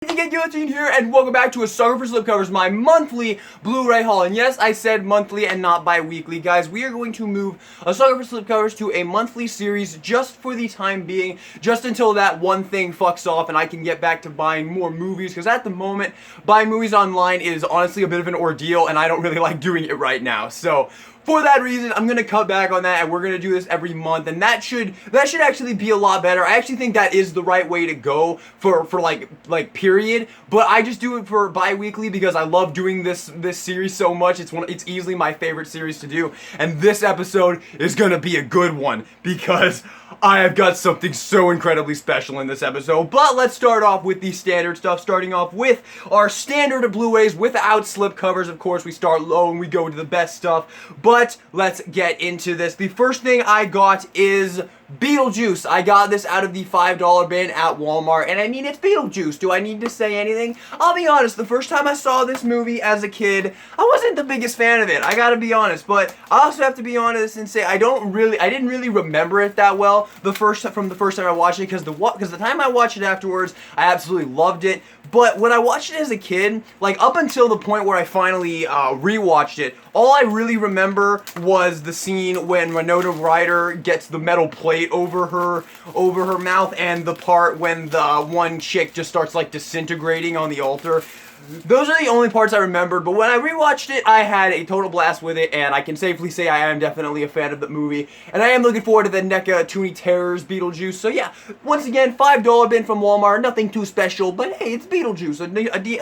Guillotine here, and welcome back to a Sucker for Slipcovers, my monthly Blu-ray haul. And yes, I said monthly and not bi-weekly, guys. We are going to move a Sucker for Slipcovers to a monthly series just for the time being, just until that one thing fucks off and I can get back to buying more movies, because at the moment, buying movies online is honestly a bit of an ordeal, and I don't really like doing it right now. So for that reason, I'm gonna cut back on that, and we're gonna do this every month, and that should actually be a lot better. I actually think that is the right way to go for like period. But I just do it for bi-weekly because I love doing this series so much. It's easily my favorite series to do, and this episode is gonna be a good one because I have got something so incredibly special in this episode. But let's start off with the standard stuff, starting off with our standard Blu-rays without slipcovers. Of course, we start low and we go to the best stuff, but let's get into this. The first thing I got is Beetlejuice. I got this out of the $5 bin at Walmart, and I mean, it's Beetlejuice. Do I need to say anything? I'll be honest, the first time I saw this movie as a kid, I wasn't the biggest fan of it. I gotta be honest, but I also have to be honest and say I didn't really remember it that well from the first time I watched it, because the time I watched it afterwards, I absolutely loved it. But when I watched it as a kid, like up until the point where I finally rewatched it, all I really remember was the scene when Winona Ryder gets the metal plate over her mouth, and the part when the one chick just starts like disintegrating on the altar. Those are the only parts I remembered, but when I rewatched it, I had a total blast with it, and I can safely say I am definitely a fan of the movie, and I am looking forward to the NECA Toonie Terrors Beetlejuice. So yeah, once again, $5 bin from Walmart, nothing too special, but hey, it's Beetlejuice,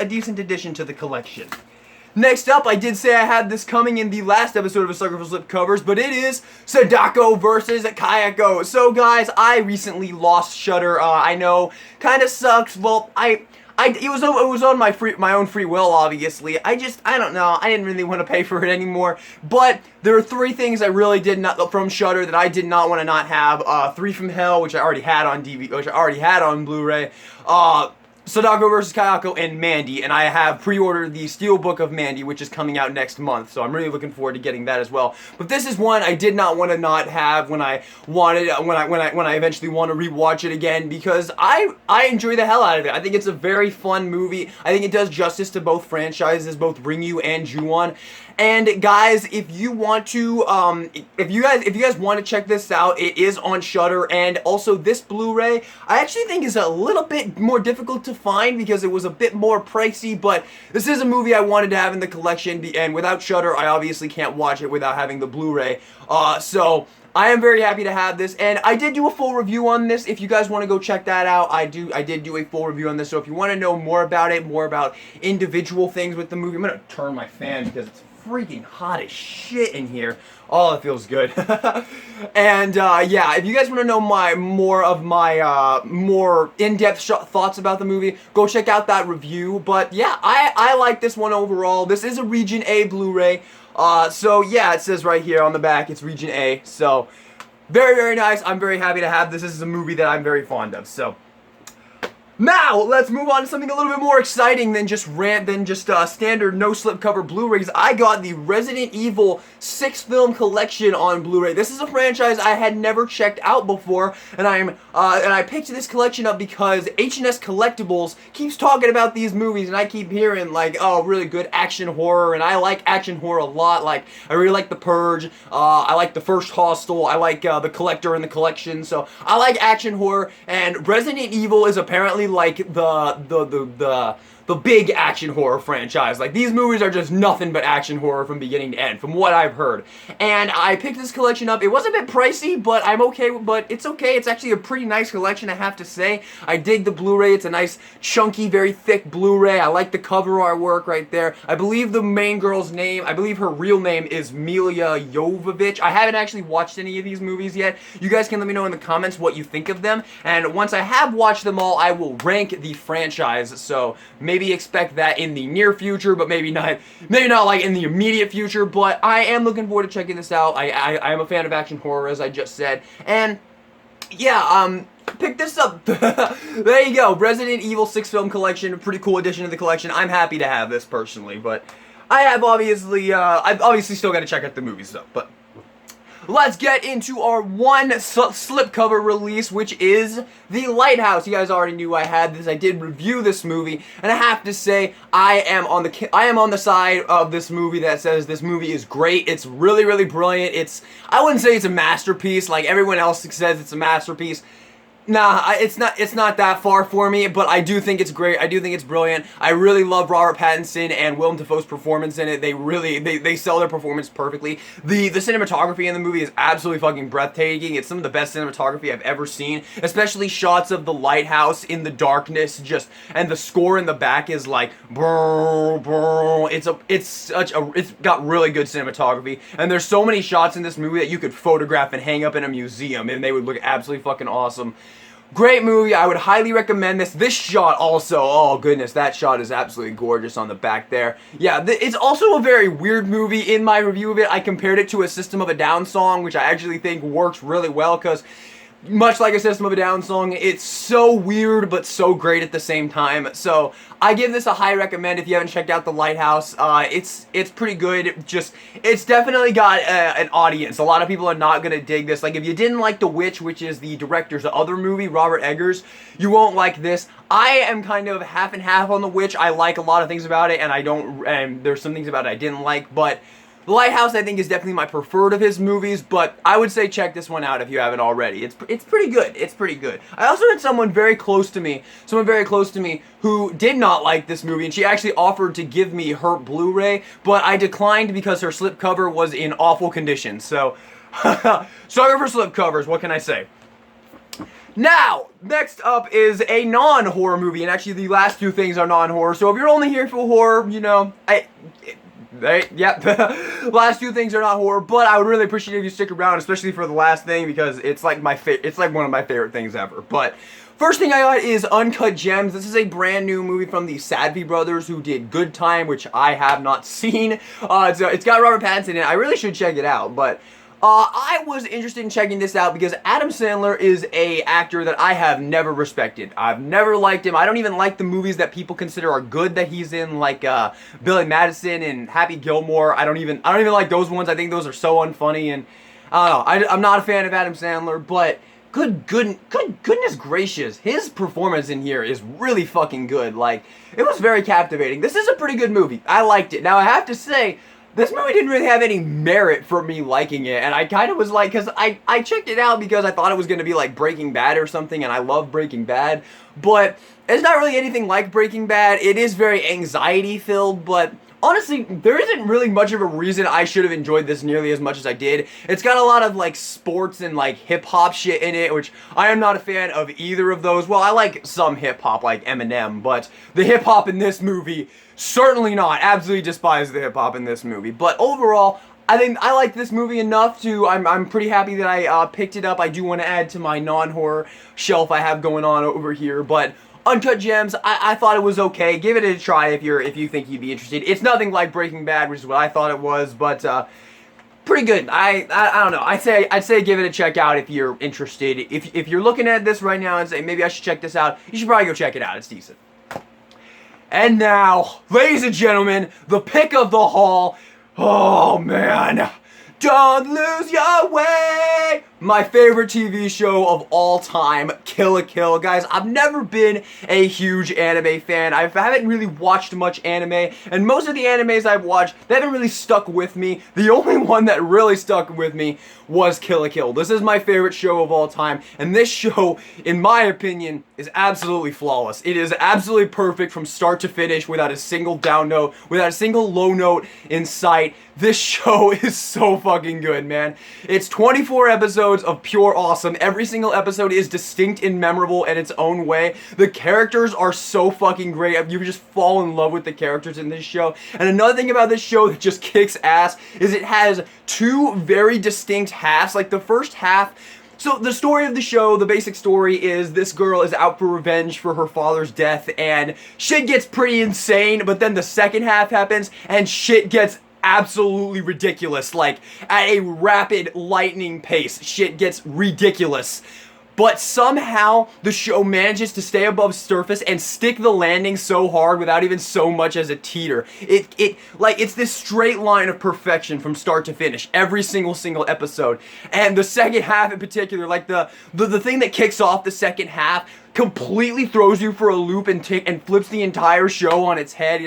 a decent addition to the collection. Next up, I did say I had this coming in the last episode of A Sucker for Slipcovers, but it is Sadako versus Kayako. So guys, I recently lost Shudder. I know, kind of sucks. Well, it was on my own free will, obviously. I don't know. I didn't really want to pay for it anymore. But there are 3 things I really did not from Shudder that I did not want to not have. 3 from Hell, which I already had on DVD, which I already had on Blu-ray. Sadako vs. Kayako, and Mandy, and I have pre-ordered the Steelbook of Mandy, which is coming out next month, so I'm really looking forward to getting that as well. But this is one I did not want to not have when I eventually want to rewatch it again, because I enjoy the hell out of it. I think it's a very fun movie. I think it does justice to both franchises, both Ringu and Ju-on. And guys, if you want to, if you guys want to check this out, it is on Shudder. And also, this Blu-ray I actually think is a little bit more difficult to find because it was a bit more pricey. But this is a movie I wanted to have in the collection, and without Shudder, I obviously can't watch it without having the Blu-ray. So I am very happy to have this, and I did do a full review on this. If you guys want to go check that out, I did do a full review on this. So if you want to know more about it, more about individual things with the movie, I'm gonna turn my fan because it's freaking hot as shit in here. Oh, it feels good. And yeah, if you guys want to know more in-depth thoughts about the movie, go check out that review. But yeah, I like this one overall. This is a Region A Blu-ray. So yeah, it says right here on the back, it's Region A. So very, very nice. I'm very happy to have this. This is a movie that I'm very fond of. So now, let's move on to something a little bit more exciting than just standard no slipcover Blu-rays. I got the Resident Evil 6 film collection on Blu-ray. This is a franchise I had never checked out before, and I picked this collection up because H&S Collectibles keeps talking about these movies, and I keep hearing like, oh, really good action horror, and I like action horror a lot. Like, I really like The Purge. I like The First Hostel. I like The Collector and the Collection. So I like action horror, and Resident Evil is apparently like the big action horror franchise. Like, these movies are just nothing but action horror from beginning to end, from what I've heard. And I picked this collection up. It was a bit pricey, but I'm okay, but it's okay. It's actually a pretty nice collection, I have to say. I dig the Blu-ray. It's a nice, chunky, very thick Blu-ray. I like the cover artwork right there. I believe the main girl's name, I believe her real name is Mila Jovovich. I haven't actually watched any of these movies yet. You guys can let me know in the comments what you think of them. And once I have watched them all, I will rank the franchise. So maybe expect that in the near future, but maybe not like in the immediate future. But I am looking forward to checking this out. I am a fan of action horror, as I just said, and yeah, pick this up. There you go, Resident Evil 6 film collection, a pretty cool addition to the collection. I'm happy to have this personally, but I've obviously still got to check out the movies though. But let's get into our one slipcover release, which is The Lighthouse. You guys already knew I had this. I did review this movie, and I have to say I am on the side of this movie that says this movie is great. It's really, really brilliant. I wouldn't say it's a masterpiece like everyone else says it's a masterpiece. Nah, it's not that far for me, but I do think it's great. I do think it's brilliant. I really love Robert Pattinson and Willem Dafoe's performance in it. They sell their performance perfectly. The cinematography in the movie is absolutely fucking breathtaking. It's some of the best cinematography I've ever seen, especially shots of the lighthouse in the darkness, and the score in the back is like brr, brr. It's got really good cinematography, and there's so many shots in this movie that you could photograph and hang up in a museum and they would look absolutely fucking awesome. Great movie. I would highly recommend this. This shot also, oh goodness, that shot is absolutely gorgeous on the back there. Yeah, it's also a very weird movie. In my review of it, I compared it to a System of a Down song, which I actually think works really well because much like a System of a Down song, it's so weird but so great at the same time. So I give this a high recommend if you haven't checked out The Lighthouse. It's pretty good. It's definitely got an audience. A lot of people are not gonna dig this. Like if you didn't like The Witch, which is the director's other movie, Robert Eggers, you won't like this. I am kind of half and half on The Witch. I like a lot of things about it, and there's some things about it I didn't like, but The Lighthouse, I think, is definitely my preferred of his movies, but I would say check this one out if you haven't already. It's pretty good. It's pretty good. I also had someone very close to me who did not like this movie, and she actually offered to give me her Blu-ray, but I declined because her slipcover was in awful condition. So, sorry for slipcovers. What can I say? Now, next up is a non-horror movie, and actually the last two things are non-horror, so if you're only here for horror, you know, yep. Last two things are not horror, but I would really appreciate if you stick around, especially for the last thing, because it's like one of my favorite things ever. But first thing I got is Uncut Gems. This is a brand new movie from the Sadako brothers who did Good Time, which I have not seen. It's got Robert Pattinson in it. I really should check it out, but I was interested in checking this out because Adam Sandler is a actor that I have never respected. I've never liked him. I don't even like the movies that people consider are good that he's in, like Billy Madison and Happy Gilmore. I don't even like those ones. I think those are so unfunny, and I don't know. I'm not a fan of Adam Sandler, but goodness gracious, his performance in here is really fucking good. Like, it was very captivating. This is a pretty good movie. I liked it. Now I have to say, this movie didn't really have any merit for me liking it, and I kind of was like, because I checked it out because I thought it was going to be like Breaking Bad or something, and I love Breaking Bad, but it's not really anything like Breaking Bad. It is very anxiety-filled, but honestly, there isn't really much of a reason I should have enjoyed this nearly as much as I did. It's got a lot of like sports and like hip-hop shit in it, which I am not a fan of either of those. Well, I like some hip-hop like Eminem, but the hip-hop in this movie, certainly not. Absolutely despise the hip-hop in this movie. But overall, I think I like this movie enough to, I'm pretty happy that I picked it up. I do want to add to my non-horror shelf I have going on over here, but Uncut Gems, I thought it was okay. Give it a try if you think you'd be interested. It's nothing like Breaking Bad, which is what I thought it was, but pretty good. I don't know. I'd say give it a check out if you're interested. If you're looking at this right now and say maybe I should check this out, you should probably go check it out. It's decent. And now, ladies and gentlemen, the pick of the haul. Oh man, don't lose your way. My favorite TV show of all time, Kill la Kill. Guys, I've never been a huge anime fan. I haven't really watched much anime, and most of the animes I've watched, they haven't really stuck with me. The only one that really stuck with me was Kill la Kill. This is my favorite show of all time, and this show, in my opinion, is absolutely flawless. It is absolutely perfect from start to finish without a single down note, without a single low note in sight. This show is so fucking good, man. It's 24 episodes of pure awesome. Every single episode is distinct and memorable in its own way. The characters are so fucking great. You just fall in love with the characters in this show. And another thing about this show that just kicks ass is it has two very distinct halves. Like the first half, so the story of the show, the basic story is this girl is out for revenge for her father's death, and shit gets pretty insane, but then the second half happens and shit gets absolutely ridiculous. Like at a rapid lightning pace, shit gets ridiculous. but somehow the show manages to stay above surface and stick the landing so hard without even so much as a teeter. It's this straight line of perfection from start to finish, every single episode. And the second half in particular, like the thing that kicks off the second half completely throws you for a loop and flips the entire show on its head.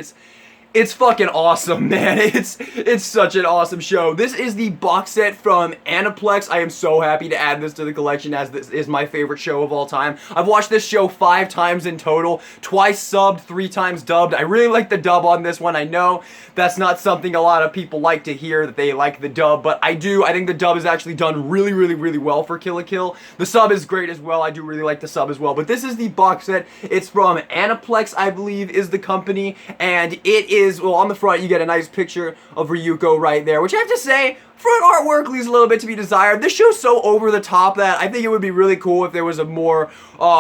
It's fucking awesome, man. It's such an awesome show. This is the box set from Aniplex. I am so happy to add this to the collection, as this is my favorite show of all time. I've watched this show 5 times in total, twice subbed, 3 times dubbed. I really like the dub on this one. I know that's not something a lot of people like to hear, that they like the dub, but I do. I think the dub is actually done really, really, really well for Kill la Kill. The sub is great as well. I do really like the sub as well, but this is the box set. It's from Aniplex, I believe, is the company, and it is, well, on the front you get a nice picture of Ryuko right there, which I have to say, front artwork leaves a little bit to be desired. This show's so over the top that I think it would be really cool if there was a more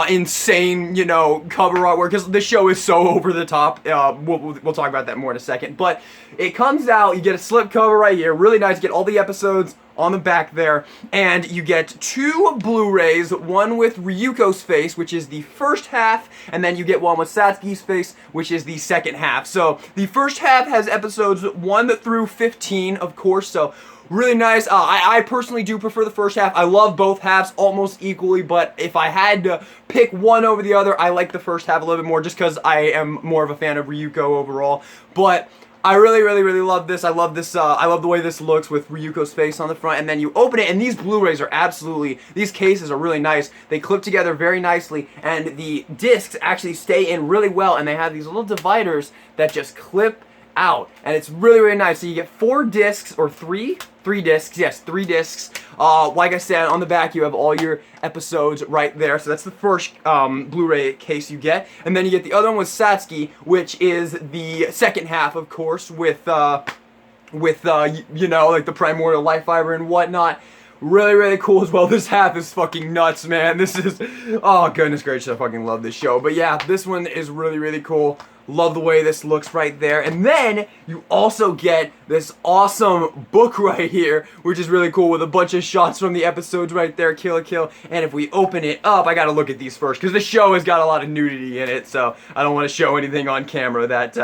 insane, you know, cover artwork, because this show is so over the top. We'll talk about that more in a second, but it comes out, you get a slipcover right here, really nice, you get all the episodes on the back there, and you get 2 Blu-rays, one with Ryuko's face, which is the first half, and then you get one with Satsuki's face, which is the second half. So the first half has episodes 1 through 15, of course, so really nice. I personally do prefer the first half. I love both halves almost equally, but if I had to pick one over the other, I like the first half a little bit more, just because I am more of a fan of Ryuko overall. But I really, really, really love this. I love this. I love the way this looks with Ryuko's face on the front, and then you open it, and these Blu-rays are absolutely, these cases are really nice. They clip together very nicely, and the discs actually stay in really well, and they have these little dividers that just clip out, and it's really, really nice. So you get 4 discs, or 3 discs, yes, 3 discs. Like I said, on the back you have all your episodes right there, so that's the first Blu-ray case you get, and then you get the other one with Satsuki, which is the second half, of course, with you know, like the primordial life fiber and whatnot. Really, really cool as well. This half is fucking nuts, man. This is, oh goodness gracious, I fucking love this show. But yeah, this one is really, really cool. Love the way this looks right there. And then you also get this awesome book right here, which is really cool, with a bunch of shots from the episodes right there, Kill la Kill. And if we open it up, I gotta look at these first, because the show has got a lot of nudity in it, so I don't want to show anything on camera that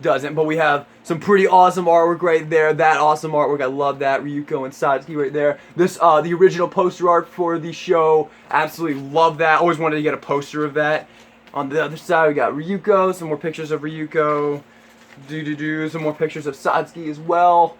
doesn't. But we have some pretty awesome artwork right there. That awesome artwork, I love that. Ryuko and Satsuki right there. This, the original poster art for the show, absolutely love that. Always wanted to get a poster of that. On the other side, we got Ryuko, some more pictures of Ryuko. Some more pictures of Satsuki as well.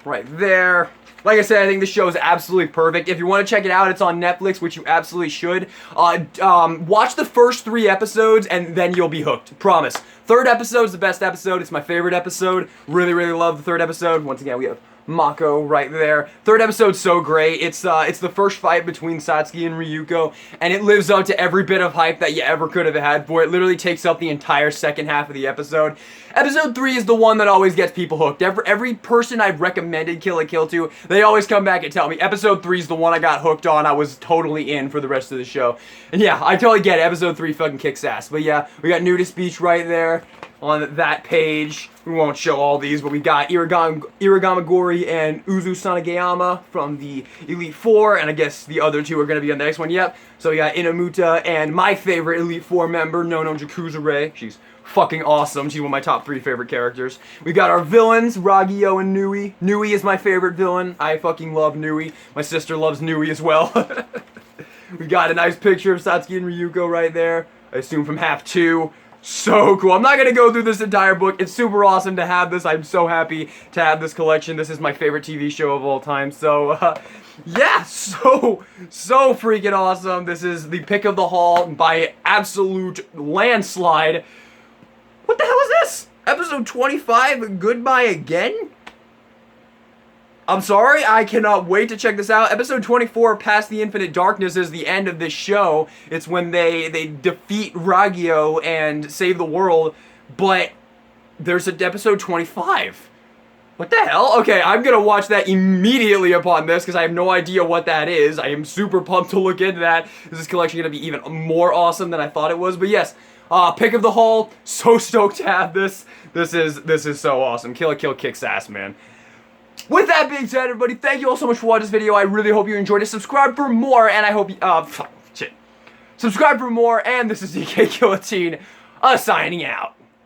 Right there. Like I said, I think this show is absolutely perfect. If you want to check it out, it's on Netflix, which you absolutely should. Watch the first 3 episodes, and then you'll be hooked. Promise. 3rd episode is the best episode. It's my favorite episode. Really, really love the 3rd episode. Once again, we have Mako right there. 3rd episode's so great. It's the first fight between Satsuki and Ryuko, and it lives up to every bit of hype that you ever could have had for it. Literally takes up the entire second half of the episode. Episode 3 is the one that always gets people hooked. Every person I've recommended Kill la Kill to, they always come back and tell me episode 3 is the one I got hooked on. I was totally in for the rest of the show. And yeah, I totally get it. Episode 3 fucking kicks ass. But yeah, we got Nudist Beach right there on that page. We won't show all these, but we got Iragamagori and Uzu Sanagayama from the Elite Four, and I guess the other 2 are going to be on the next one, yep. So we got Inamuta and my favorite Elite Four member, Nono Jakuzure. She's fucking awesome. She's one of my top 3 favorite characters. We got our villains, Ragyo and Nui. Nui is my favorite villain. I fucking love Nui. My sister loves Nui as well. We got a nice picture of Satsuki and Ryuko right there. I assume from half 2. So cool. I'm not going to go through this entire book. It's super awesome to have this. I'm so happy to have this collection. This is my favorite TV show of all time. So, yeah, so freaking awesome. This is the pick of the haul by absolute landslide. What the hell is this? Episode 25, Goodbye Again? I'm sorry, I cannot wait to check this out. Episode 24, Past the Infinite Darkness, is the end of this show. It's when they defeat Ragyo and save the world, but there's an episode 25. What the hell? Okay, I'm gonna watch that immediately upon this, because I have no idea what that is. I am super pumped to look into that. Is this collection gonna be even more awesome than I thought it was? But yes, pick of the haul, so stoked to have this. This is so awesome. Kill la Kill kicks ass, man. With that being said, everybody, thank you all so much for watching this video. I really hope you enjoyed it. Subscribe for more, and I hope you, shit. Subscribe for more, and this is DK Guillotine, signing out.